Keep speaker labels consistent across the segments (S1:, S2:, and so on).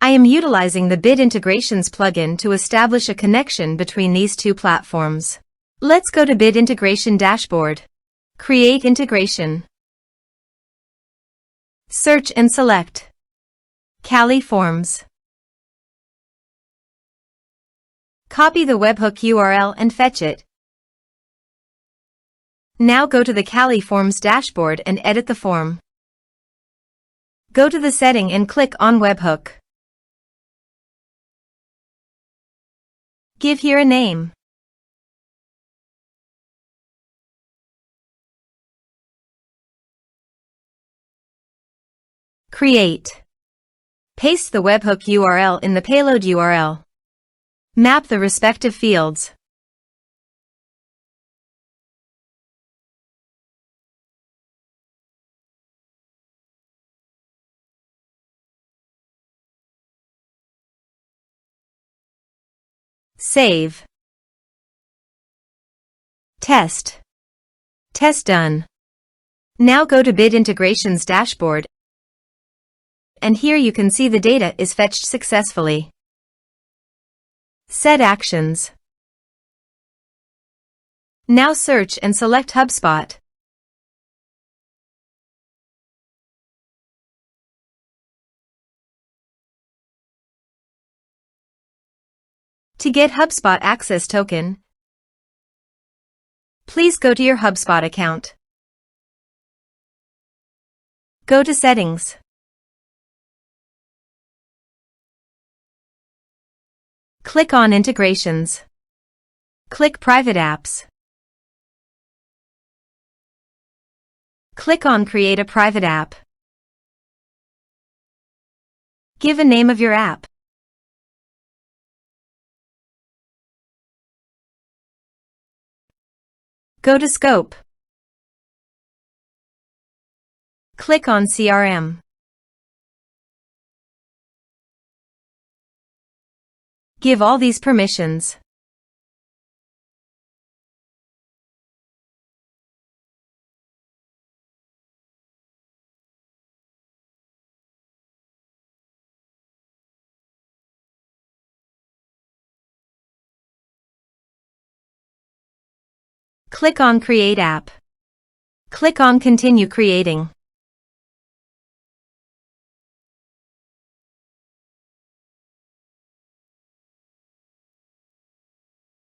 S1: I am utilizing the Bit Integrations plugin to establish a connection between these two platforms. Let's go to Bit Integration Dashboard. Create integration. Search and select Kali Forms. Copy the webhook URL and fetch it. Now go to the Kali Forms dashboard and edit the form. Go to the setting and click on webhook. Give here a name. Create. Paste the webhook URL in the payload URL. Map the respective fields. Save. Test. Test done. Now go to Bit Integrations dashboard, and here you can see the data is fetched successfully. Set actions. Now search and select HubSpot. To get HubSpot access token, please go to your HubSpot account. Go to Settings. Click on Integrations. Click Private Apps. Click on Create a Private App. Give a name of your app. Go to Scope. Click on CRM. Give all these permissions. Click on Create App. Click on Continue Creating.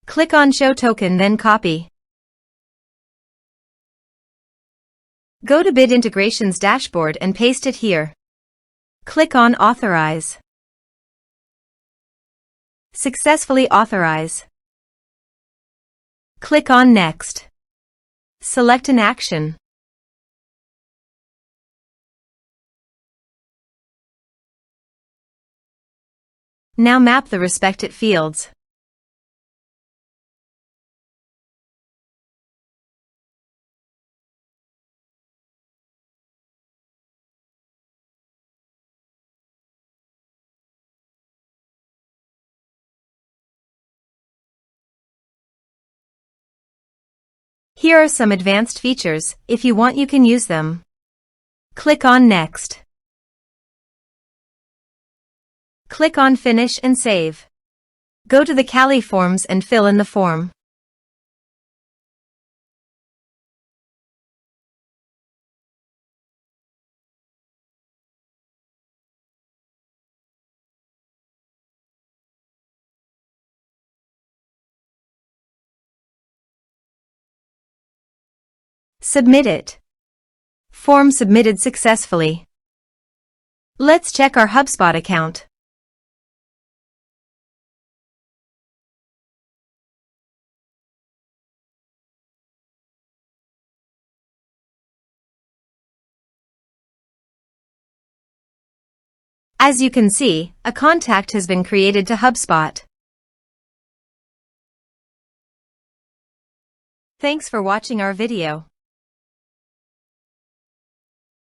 S1: Click on Show Token, then copy. Go to Bit Integrations dashboard and paste it here. Click on Authorize. Successfully authorize. Click on Next. Select an action. Now map the respective fields. Here are some advanced features. If you want, you can use them. Click on Next. Click on Finish and Save. Go to the Kali Forms and fill in the form. Submit it. Form submitted successfully. Let's check our HubSpot account. As you can see, a contact has been created to HubSpot. Thanks for watching our video.